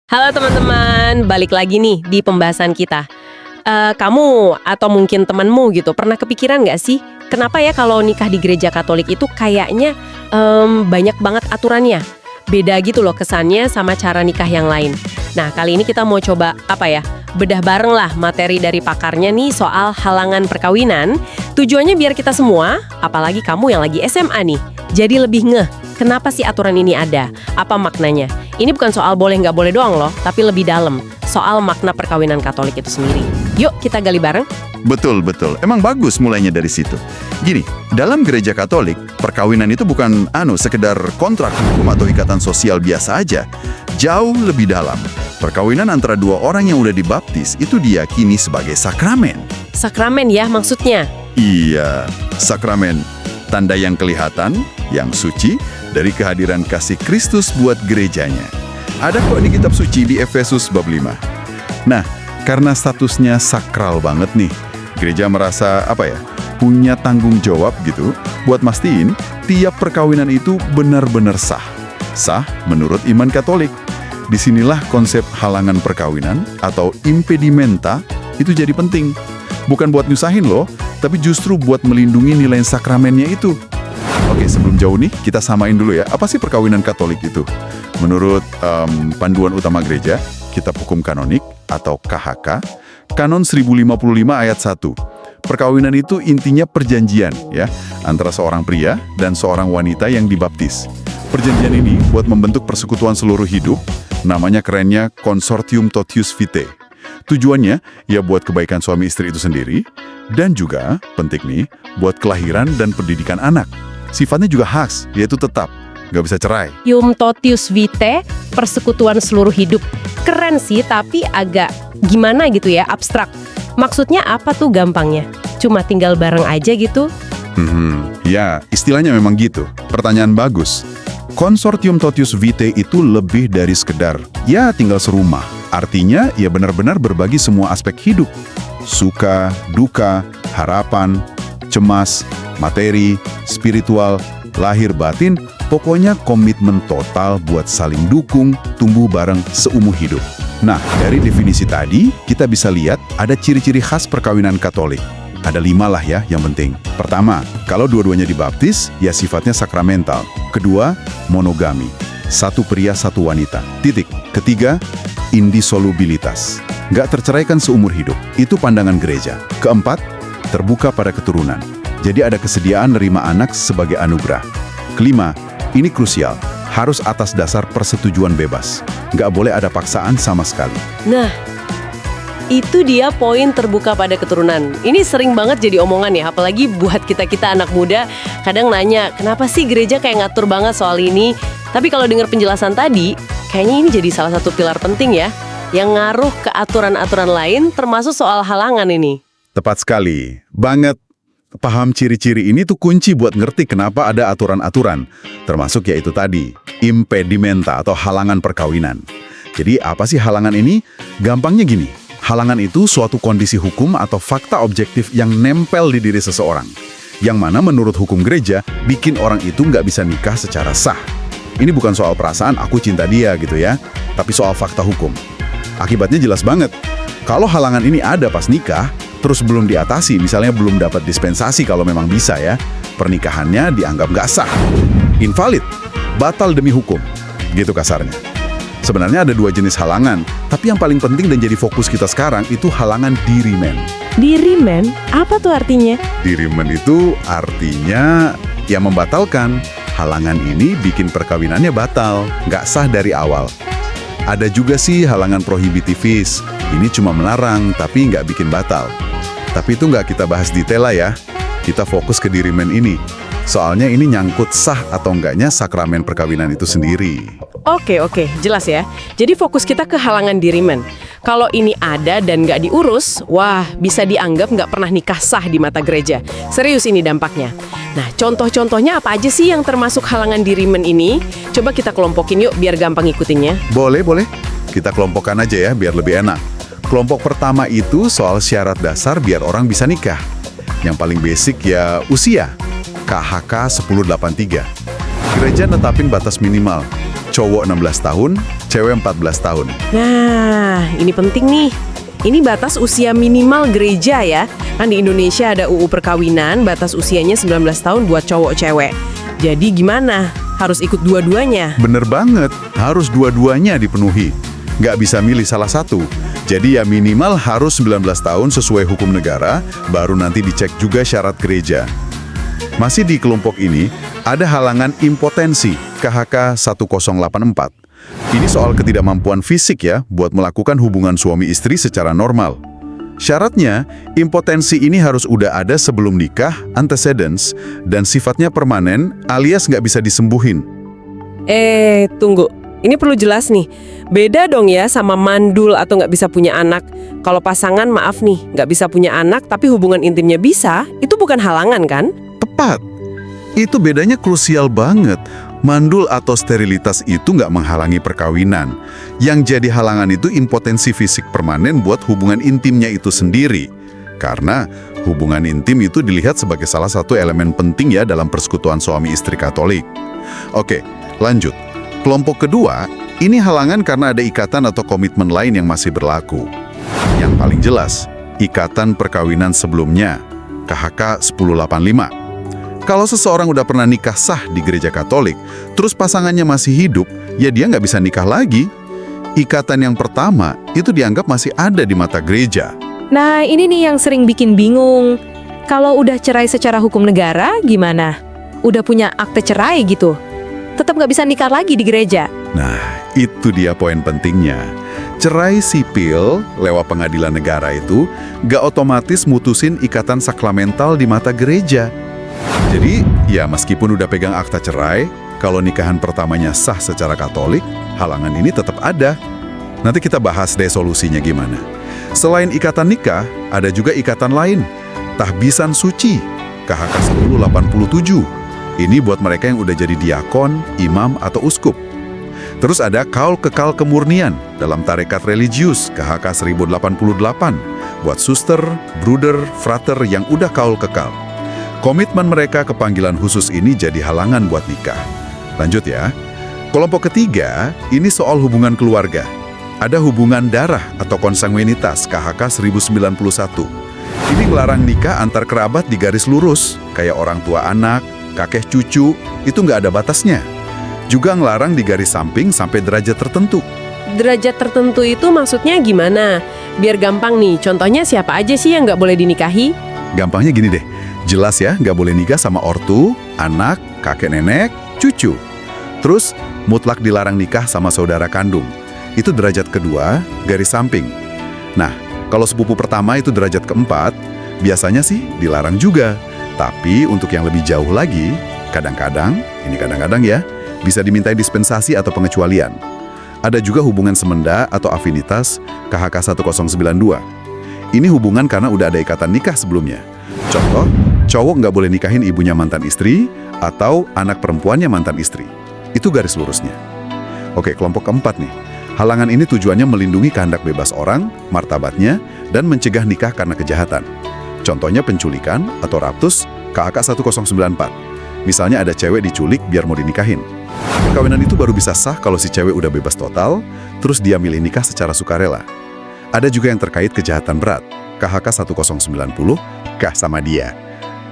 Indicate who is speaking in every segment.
Speaker 1: Halo teman-teman, balik lagi nih di pembahasan kita. Kamu atau mungkin temanmu gitu, pernah kepikiran nggak sih, kenapa ya kalau nikah di gereja Katolik itu kayaknya banyak banget aturannya? Beda gitu loh kesannya sama cara nikah yang lain. Nah, kali ini kita mau coba, bedah bareng lah materi dari pakarnya nih soal halangan perkawinan. Tujuannya biar kita semua, apalagi kamu yang lagi SMA nih, jadi lebih ngeh, kenapa sih aturan ini ada? Apa maknanya? Ini bukan soal boleh nggak boleh doang loh, tapi lebih dalam, soal makna perkawinan Katolik itu sendiri. Yuk kita gali bareng.
Speaker 2: Betul. Emang bagus mulainya dari situ. Gini, dalam gereja Katolik, perkawinan itu bukan sekedar kontrak hukum atau ikatan sosial biasa aja. Jauh lebih dalam. Perkawinan antara dua orang yang udah dibaptis itu diyakini sebagai sakramen.
Speaker 1: Sakramen ya maksudnya?
Speaker 2: Iya, sakramen. Tanda yang kelihatan, yang suci, dari kehadiran kasih Kristus buat gerejanya. Ada kok di kitab suci di Efesus bab 5. Nah, karena statusnya sakral banget nih, gereja merasa punya tanggung jawab gitu buat mastiin tiap perkawinan itu benar-benar sah. Sah menurut iman Katolik. Disinilah konsep halangan perkawinan atau impedimenta itu jadi penting. Bukan buat nyusahin loh, tapi justru buat melindungi nilai sakramennya itu. Oke, sebelum jauh nih, kita samain dulu ya. Apa sih perkawinan Katolik itu? Menurut panduan utama gereja, Kitab Hukum Kanonik atau KHK, Kanon 1055 ayat 1. Perkawinan itu intinya perjanjian ya, antara seorang pria dan seorang wanita yang dibaptis. Perjanjian ini buat membentuk persekutuan seluruh hidup, namanya kerennya Consortium Totius Vitae. Tujuannya ya buat kebaikan suami istri itu sendiri, dan juga, penting nih, buat kelahiran dan pendidikan anak. Sifatnya juga khas, yaitu tetap, nggak bisa cerai.
Speaker 1: Ium Totius Vitae, persekutuan seluruh hidup. Keren sih, tapi agak gimana gitu ya, abstrak. Maksudnya apa tuh gampangnya? Cuma tinggal bareng aja gitu?
Speaker 2: Ya, istilahnya memang gitu. Pertanyaan bagus. Consortium Totius Vitae itu lebih dari sekedar, ya tinggal serumah. Artinya, ya benar-benar berbagi semua aspek hidup. Suka, duka, harapan, cemas, materi, spiritual, lahir batin, pokoknya komitmen total buat saling dukung, tumbuh bareng seumur hidup. Nah, dari definisi tadi, kita bisa lihat ada ciri-ciri khas perkawinan Katolik. Ada 5 lah ya yang penting. Pertama, kalau dua-duanya dibaptis, ya sifatnya sakramental. Kedua, monogami. 1 pria, 1 wanita. Titik. Ketiga, indissolubilitas. Nggak terceraikan seumur hidup. Itu pandangan gereja. Keempat, terbuka pada keturunan. Jadi ada kesediaan nerima anak sebagai anugerah. Kelima, ini krusial. Harus atas dasar persetujuan bebas. Nggak boleh ada paksaan sama sekali.
Speaker 1: Nah, itu dia poin terbuka pada keturunan. Ini sering banget jadi omongan ya, apalagi buat kita-kita anak muda. Kadang nanya, kenapa sih gereja kayak ngatur banget soal ini? Tapi kalau dengar penjelasan tadi, kayaknya ini jadi salah satu pilar penting ya, yang ngaruh ke aturan-aturan lain, termasuk soal halangan ini.
Speaker 2: Tepat sekali. Banget. Paham ciri-ciri ini tuh kunci buat ngerti kenapa ada aturan-aturan. Termasuk yaitu tadi, impedimenta atau halangan perkawinan. Jadi apa sih halangan ini? Gampangnya gini. Halangan itu suatu kondisi hukum atau fakta objektif yang nempel di diri seseorang. Yang mana menurut hukum gereja, bikin orang itu nggak bisa nikah secara sah. Ini bukan soal perasaan aku cinta dia gitu ya, tapi soal fakta hukum. Akibatnya jelas banget. Kalau halangan ini ada pas nikah, terus belum diatasi, misalnya belum dapat dispensasi kalau memang bisa ya, pernikahannya dianggap nggak sah. Invalid, batal demi hukum, gitu kasarnya. Sebenarnya ada 2 jenis halangan, tapi yang paling penting dan jadi fokus kita sekarang itu halangan dirimen.
Speaker 1: Dirimen? Apa tuh artinya?
Speaker 2: Dirimen itu artinya ya membatalkan. Halangan ini bikin perkawinannya batal, nggak sah dari awal. Ada juga sih halangan prohibitivis. Ini cuma melarang, tapi nggak bikin batal. Tapi itu nggak kita bahas detail lah ya. Kita fokus ke dirimen ini. Soalnya ini nyangkut sah atau enggaknya sakramen perkawinan itu sendiri.
Speaker 1: Oke, jelas ya. Jadi fokus kita ke halangan dirimen. Kalau ini ada dan nggak diurus, wah bisa dianggap nggak pernah nikah sah di mata gereja. Serius ini dampaknya. Nah, contoh-contohnya apa aja sih yang termasuk halangan dirimen ini? Coba kita kelompokin yuk biar gampang ikutinnya.
Speaker 2: Boleh. Kita kelompokkan aja ya biar lebih enak. Kelompok pertama itu soal syarat dasar biar orang bisa nikah. Yang paling basic ya usia. KHK 1083. Gereja netapin batas minimal. Cowok 16 tahun, cewek 14 tahun.
Speaker 1: Nah, ini penting nih. Ini batas usia minimal gereja ya. Kan di Indonesia ada UU perkawinan, batas usianya 19 tahun buat cowok cewek. Jadi gimana? Harus ikut dua-duanya?
Speaker 2: Bener banget, harus dua-duanya dipenuhi. Nggak bisa milih salah satu. Jadi ya minimal harus 19 tahun sesuai hukum negara, baru nanti dicek juga syarat gereja. Masih di kelompok ini, ada halangan impotensi, KHK 1084. Ini soal ketidakmampuan fisik ya, buat melakukan hubungan suami istri secara normal. Syaratnya, impotensi ini harus udah ada sebelum nikah, antecedents, dan sifatnya permanen alias nggak bisa disembuhin.
Speaker 1: Tunggu. Ini perlu jelas nih. Beda dong ya sama mandul atau nggak bisa punya anak. Kalau pasangan maaf nih, nggak bisa punya anak tapi hubungan intimnya bisa, itu bukan halangan kan?
Speaker 2: Tepat. Itu bedanya krusial banget. Mandul atau sterilitas itu nggak menghalangi perkawinan. Yang jadi halangan itu impotensi fisik permanen buat hubungan intimnya itu sendiri. Karena hubungan intim itu dilihat sebagai salah satu elemen penting ya dalam persekutuan suami istri Katolik. Oke, lanjut. Kelompok kedua, ini halangan karena ada ikatan atau komitmen lain yang masih berlaku. Yang paling jelas, ikatan perkawinan sebelumnya, KHK 1085. Kalau seseorang udah pernah nikah sah di gereja Katolik, terus pasangannya masih hidup, ya dia nggak bisa nikah lagi. Ikatan yang pertama itu dianggap masih ada di mata gereja.
Speaker 3: Nah, ini nih yang sering bikin bingung. Kalau udah cerai secara hukum negara, gimana? Udah punya akte cerai gitu? Tetap nggak bisa nikah lagi di gereja.
Speaker 2: Nah, itu dia poin pentingnya. Cerai sipil lewat pengadilan negara itu nggak otomatis mutusin ikatan sakramental di mata gereja. Jadi, ya meskipun udah pegang akta cerai, kalau nikahan pertamanya sah secara Katolik, halangan ini tetap ada. Nanti kita bahas deh solusinya gimana. Selain ikatan nikah, ada juga ikatan lain. Tahbisan suci, KHK 1087. Ini buat mereka yang udah jadi diakon, imam, atau uskup. Terus ada kaul kekal kemurnian dalam tarekat religius, KHK 1088. Buat suster, bruder, frater yang udah kaul kekal. Komitmen mereka ke panggilan khusus ini jadi halangan buat nikah. Lanjut ya. Kelompok ketiga, ini soal hubungan keluarga. Ada hubungan darah atau konsanguinitas, KHK 1091. Ini melarang nikah antar kerabat di garis lurus, kayak orang tua anak, kakek cucu, itu nggak ada batasnya. Juga ngelarang di garis samping sampai derajat tertentu.
Speaker 1: Derajat tertentu itu maksudnya gimana? Biar gampang nih, contohnya siapa aja sih yang nggak boleh dinikahi?
Speaker 2: Gampangnya gini deh, jelas ya nggak boleh nikah sama ortu, anak, kakek nenek, cucu. Terus mutlak dilarang nikah sama saudara kandung. Itu derajat kedua, garis samping. Nah, kalau sepupu pertama itu derajat keempat, biasanya sih dilarang juga. Tapi untuk yang lebih jauh lagi, kadang-kadang ya, bisa dimintai dispensasi atau pengecualian. Ada juga hubungan semenda atau afinitas, KHK 1092. Ini hubungan karena udah ada ikatan nikah sebelumnya. Contoh, cowok nggak boleh nikahin ibunya mantan istri, atau anak perempuannya mantan istri. Itu garis lurusnya. Oke, kelompok keempat nih. Halangan ini tujuannya melindungi kehendak bebas orang, martabatnya, dan mencegah nikah karena kejahatan. Contohnya penculikan atau raptus, KHK 1094. Misalnya ada cewek diculik biar mau dinikahin. Perkawinan itu baru bisa sah kalau si cewek udah bebas total, terus dia milih nikah secara sukarela. Ada juga yang terkait kejahatan berat, KHK 1090, kah sama dia.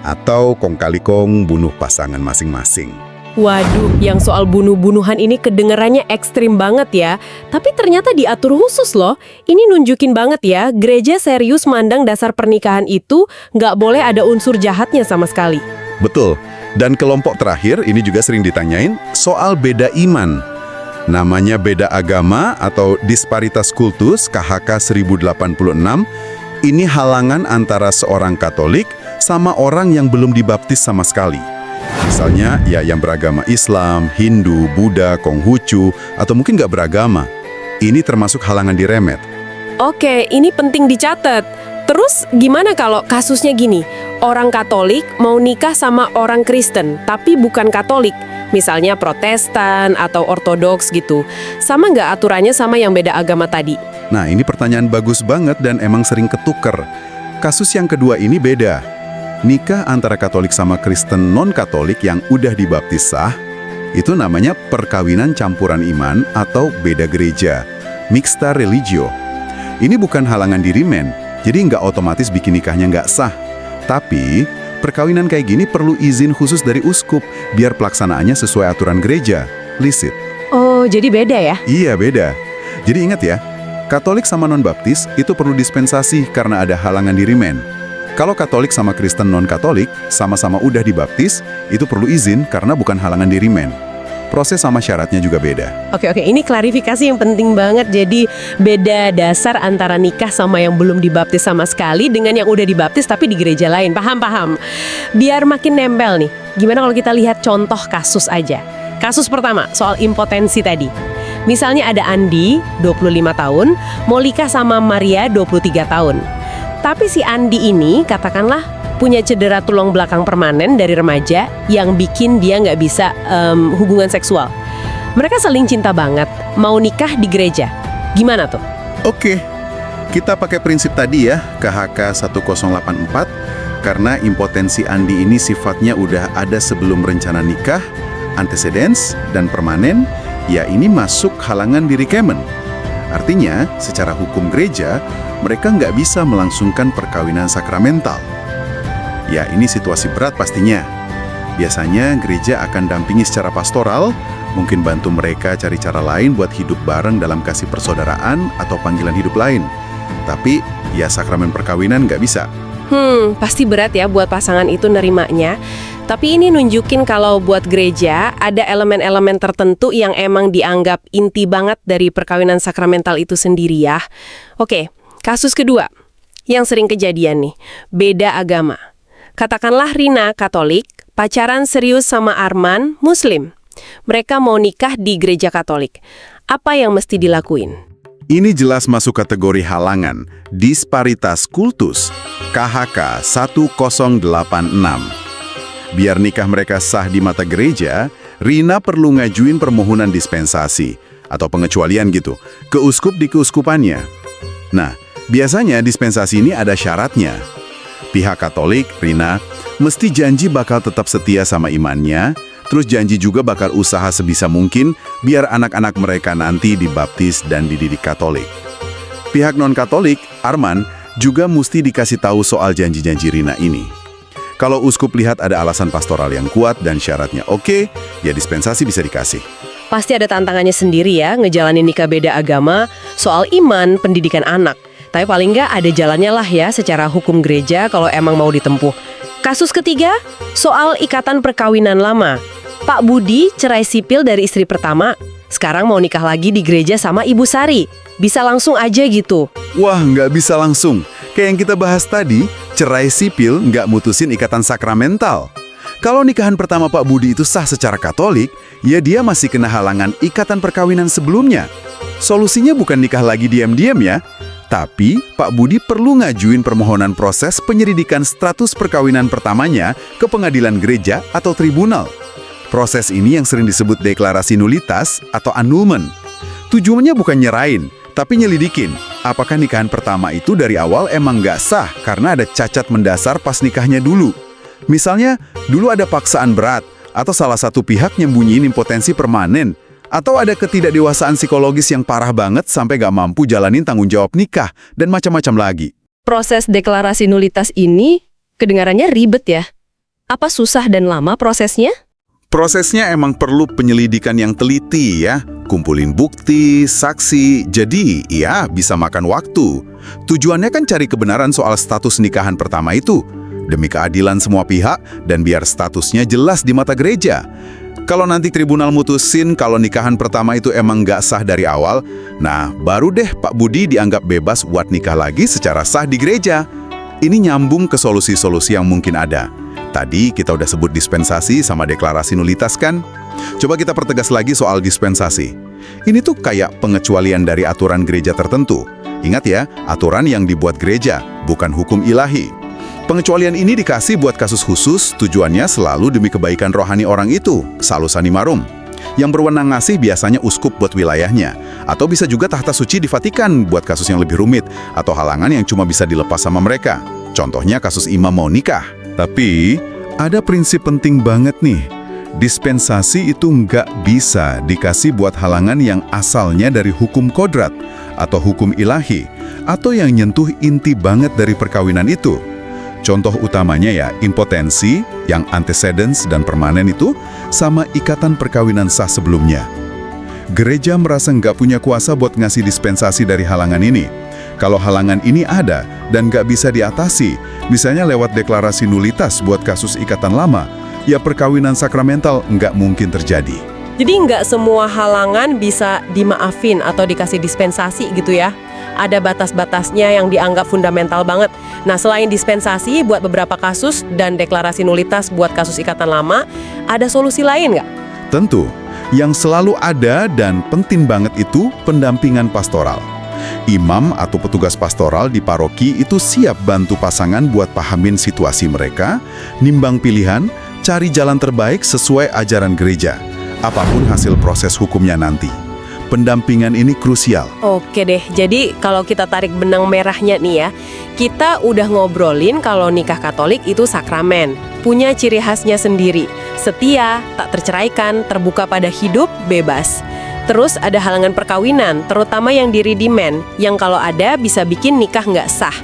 Speaker 2: Atau kong kali kong bunuh pasangan masing-masing.
Speaker 1: Waduh, yang soal bunuh-bunuhan ini kedengarannya ekstrim banget ya. Tapi ternyata diatur khusus loh. Ini nunjukin banget ya, gereja serius mandang dasar pernikahan itu nggak boleh ada unsur jahatnya sama sekali.
Speaker 2: Betul. Dan kelompok terakhir ini juga sering ditanyain soal beda iman. Namanya beda agama atau disparitas kultus, KHK 1086. Ini halangan antara seorang Katolik sama orang yang belum dibaptis sama sekali. Misalnya, ya yang beragama Islam, Hindu, Buddha, Konghucu, atau mungkin nggak beragama. Ini termasuk halangan diremet.
Speaker 1: Oke, ini penting dicatat. Terus gimana kalau kasusnya gini? Orang Katolik mau nikah sama orang Kristen, tapi bukan Katolik. Misalnya Protestan atau Ortodoks gitu. Sama nggak aturannya sama yang beda agama tadi?
Speaker 2: Nah, ini pertanyaan bagus banget dan emang sering ketuker. Kasus yang kedua ini beda. Nikah antara Katolik sama Kristen non-Katolik yang udah dibaptis sah, Itu namanya perkawinan campuran iman atau beda gereja, mixta religio. Ini bukan halangan diri men, jadi nggak otomatis bikin nikahnya nggak sah. Tapi, perkawinan kayak gini perlu izin khusus dari uskup, biar pelaksanaannya sesuai aturan gereja, licit.
Speaker 3: Oh, jadi beda ya?
Speaker 2: Iya, beda. Jadi ingat ya, Katolik sama non-baptis itu perlu dispensasi karena ada halangan diri men. Kalau Katolik sama Kristen non-Katolik sama-sama udah dibaptis, itu perlu izin karena bukan halangan diri men. Proses sama syaratnya juga beda.
Speaker 1: Oke, ini klarifikasi yang penting banget. Jadi beda dasar antara nikah sama yang belum dibaptis sama sekali dengan yang udah dibaptis tapi di gereja lain. Paham? Biar makin nempel nih, gimana kalau kita lihat contoh kasus aja. Kasus pertama, soal impotensi tadi. Misalnya ada Andi, 25 tahun, mau nikah sama Maria, 23 tahun. Tapi si Andi ini, katakanlah, punya cedera tulang belakang permanen dari remaja yang bikin dia nggak bisa hubungan seksual. Mereka saling cinta banget, mau nikah di gereja. Gimana tuh?
Speaker 2: Oke, kita pakai prinsip tadi ya, KHK 1084, karena impotensi Andi ini sifatnya udah ada sebelum rencana nikah, antecedents, dan permanen, ya ini masuk halangan diri kemen. Artinya, secara hukum gereja, mereka nggak bisa melangsungkan perkawinan sakramental. Ya, ini situasi berat pastinya. Biasanya gereja akan dampingi secara pastoral, mungkin bantu mereka cari cara lain buat hidup bareng dalam kasih persaudaraan atau panggilan hidup lain. Tapi, ya sakramen perkawinan nggak bisa.
Speaker 1: Pasti berat ya buat pasangan itu nerimanya. Tapi ini nunjukin kalau buat gereja ada elemen-elemen tertentu yang emang dianggap inti banget dari perkawinan sakramental itu sendiri ya. Oke, kasus kedua yang sering kejadian nih, beda agama. Katakanlah Rina Katolik, pacaran serius sama Arman Muslim. Mereka mau nikah di gereja Katolik. Apa yang mesti dilakuin?
Speaker 2: Ini jelas masuk kategori halangan, disparitas kultus, KHK 1086. Biar nikah mereka sah di mata gereja, Rina perlu ngajuin permohonan dispensasi atau pengecualian gitu ke uskup di keuskupannya. Nah, biasanya dispensasi ini ada syaratnya. Pihak Katolik, Rina, mesti janji bakal tetap setia sama imannya, terus janji juga bakal usaha sebisa mungkin biar anak-anak mereka nanti dibaptis dan dididik Katolik. Pihak non-Katolik, Arman, juga mesti dikasih tahu soal janji-janji Rina ini. Kalau uskup lihat ada alasan pastoral yang kuat dan syaratnya oke, ya dispensasi bisa dikasih.
Speaker 1: Pasti ada tantangannya sendiri ya, ngejalanin nikah beda agama, soal iman, pendidikan anak. Tapi paling nggak ada jalannya lah ya secara hukum gereja kalau emang mau ditempuh. Kasus ketiga, soal ikatan perkawinan lama. Pak Budi cerai sipil dari istri pertama, sekarang mau nikah lagi di gereja sama Ibu Sari. Bisa langsung aja gitu.
Speaker 2: Wah, nggak bisa langsung. Kayak yang kita bahas tadi, cerai sipil nggak mutusin ikatan sakramental. Kalau nikahan pertama Pak Budi itu sah secara Katolik, ya dia masih kena halangan ikatan perkawinan sebelumnya. Solusinya bukan nikah lagi diam-diam ya, tapi Pak Budi perlu ngajuin permohonan proses penyelidikan status perkawinan pertamanya ke pengadilan gereja atau tribunal. Proses ini yang sering disebut deklarasi nulitas atau annulment. Tujuannya bukan nyerain, tapi nyelidikin apakah nikahan pertama itu dari awal emang nggak sah karena ada cacat mendasar pas nikahnya dulu. Misalnya, dulu ada paksaan berat, atau salah satu pihak nyembunyiin impotensi permanen, atau ada ketidakdewasaan psikologis yang parah banget sampai nggak mampu jalanin tanggung jawab nikah, dan macam-macam lagi.
Speaker 1: Proses deklarasi nulitas ini kedengarannya ribet ya. Apa susah dan lama prosesnya?
Speaker 2: Prosesnya emang perlu penyelidikan yang teliti ya, kumpulin bukti, saksi, jadi ya bisa makan waktu. Tujuannya kan cari kebenaran soal status nikahan pertama itu, demi keadilan semua pihak dan biar statusnya jelas di mata gereja. Kalau nanti tribunal mutusin kalau nikahan pertama itu emang nggak sah dari awal, nah baru deh Pak Budi dianggap bebas buat nikah lagi secara sah di gereja. Ini nyambung ke solusi-solusi yang mungkin ada. Tadi kita udah sebut dispensasi sama deklarasi nulitas kan? Coba kita pertegas lagi soal dispensasi. Ini tuh kayak pengecualian dari aturan gereja tertentu. Ingat ya, aturan yang dibuat gereja, bukan hukum ilahi. Pengecualian ini dikasih buat kasus khusus, tujuannya selalu demi kebaikan rohani orang itu, salus animarum. Yang berwenang ngasih biasanya uskup buat wilayahnya, atau bisa juga tahta suci di Vatikan buat kasus yang lebih rumit, atau halangan yang cuma bisa dilepas sama mereka. Contohnya kasus imam mau nikah. Tapi, ada prinsip penting banget nih. Dispensasi itu nggak bisa dikasih buat halangan yang asalnya dari hukum kodrat atau hukum ilahi, atau yang nyentuh inti banget dari perkawinan itu. Contoh utamanya ya, impotensi, yang antecedents dan permanen itu, sama ikatan perkawinan sah sebelumnya. Gereja merasa nggak punya kuasa buat ngasih dispensasi dari halangan ini. Kalau halangan ini ada dan nggak bisa diatasi, misalnya lewat deklarasi nulitas buat kasus ikatan lama, ya perkawinan sakramental nggak mungkin terjadi.
Speaker 1: Jadi nggak semua halangan bisa dimaafin atau dikasih dispensasi gitu ya. Ada batas-batasnya yang dianggap fundamental banget. Nah, selain dispensasi buat beberapa kasus dan deklarasi nulitas buat kasus ikatan lama, ada solusi lain nggak?
Speaker 2: Tentu, yang selalu ada dan penting banget itu pendampingan pastoral. Imam atau petugas pastoral di paroki itu siap bantu pasangan buat pahamin situasi mereka, nimbang pilihan, cari jalan terbaik sesuai ajaran gereja, apapun hasil proses hukumnya nanti. Pendampingan ini krusial.
Speaker 1: Oke deh, jadi kalau kita tarik benang merahnya nih ya, kita udah ngobrolin kalau nikah Katolik itu sakramen, punya ciri khasnya sendiri, setia, tak terceraikan, terbuka pada hidup, bebas. Terus ada halangan perkawinan, terutama yang diridimen, yang kalau ada bisa bikin nikah nggak sah.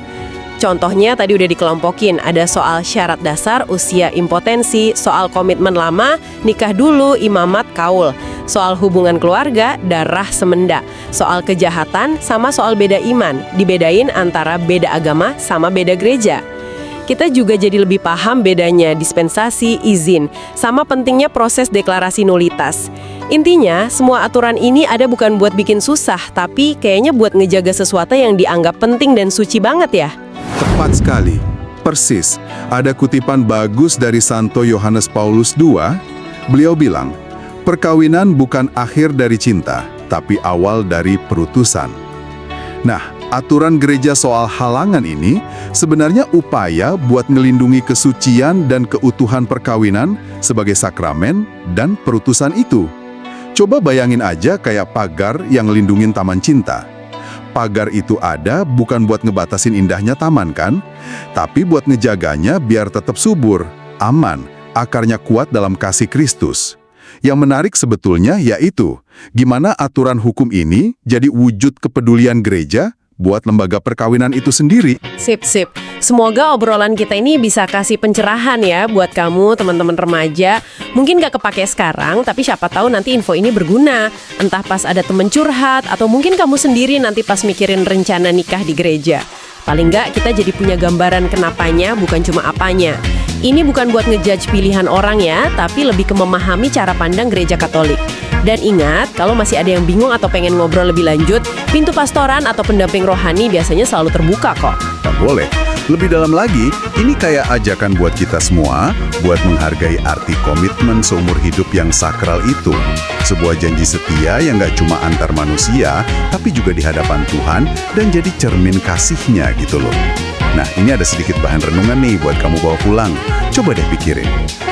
Speaker 1: Contohnya tadi udah dikelompokin, ada soal syarat dasar, usia impotensi, soal komitmen lama, nikah dulu, imamat, kaul, soal hubungan keluarga, darah semenda, soal kejahatan, sama soal beda iman, dibedain antara beda agama sama beda gereja. Kita juga jadi lebih paham bedanya dispensasi, izin, sama pentingnya proses deklarasi nulitas. Intinya, semua aturan ini ada bukan buat bikin susah, tapi kayaknya buat ngejaga sesuatu yang dianggap penting dan suci banget ya.
Speaker 2: Tepat sekali. Persis. Ada kutipan bagus dari Santo Yohanes Paulus II. Beliau bilang, perkawinan bukan akhir dari cinta, tapi awal dari perutusan. Nah, aturan gereja soal halangan ini sebenarnya upaya buat melindungi kesucian dan keutuhan perkawinan sebagai sakramen dan perutusan itu. Coba bayangin aja kayak pagar yang ngelindungin taman cinta. Pagar itu ada bukan buat ngebatasin indahnya taman kan, tapi buat ngejaganya biar tetap subur, aman, akarnya kuat dalam kasih Kristus. Yang menarik sebetulnya yaitu, gimana aturan hukum ini jadi wujud kepedulian gereja buat lembaga perkawinan itu sendiri.
Speaker 1: Sip. Semoga obrolan kita ini bisa kasih pencerahan ya buat kamu, teman-teman remaja. Mungkin gak kepake sekarang, tapi siapa tahu nanti info ini berguna. Entah pas ada temen curhat, atau mungkin kamu sendiri nanti pas mikirin rencana nikah di gereja. Paling nggak kita jadi punya gambaran kenapanya, bukan cuma apanya. Ini bukan buat ngejudge pilihan orang ya, tapi lebih ke memahami cara pandang gereja Katolik. Dan ingat, kalau masih ada yang bingung atau pengen ngobrol lebih lanjut, pintu pastoran atau pendamping rohani biasanya selalu terbuka kok.
Speaker 2: Tak boleh. Lebih dalam lagi, ini kayak ajakan buat kita semua buat menghargai arti komitmen seumur hidup yang sakral itu. Sebuah janji setia yang gak cuma antar manusia, tapi juga di hadapan Tuhan dan jadi cermin kasihnya gitu loh. Nah, ini ada sedikit bahan renungan nih buat kamu bawa pulang. Coba deh pikirin.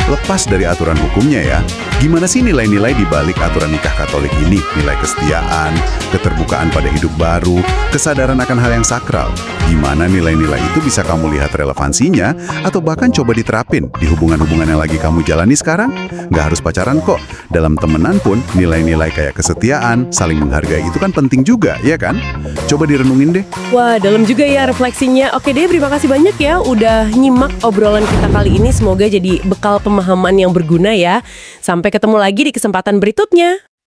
Speaker 2: Lepas dari aturan hukumnya ya, gimana sih nilai-nilai di balik aturan nikah Katolik ini? Nilai kesetiaan, keterbukaan pada hidup baru, kesadaran akan hal yang sakral. Gimana nilai-nilai itu bisa kamu lihat relevansinya, atau bahkan coba diterapin di hubungan-hubungan yang lagi kamu jalani sekarang? Nggak harus pacaran kok. Dalam temenan pun, nilai-nilai kayak kesetiaan, saling menghargai itu kan penting juga, ya kan? Coba direnungin deh.
Speaker 1: Wah, dalam juga ya refleksinya. Oke deh, terima kasih banyak ya udah nyimak obrolan kita kali ini. Semoga jadi bekal pemahaman yang berguna ya. Sampai ketemu lagi di kesempatan berikutnya.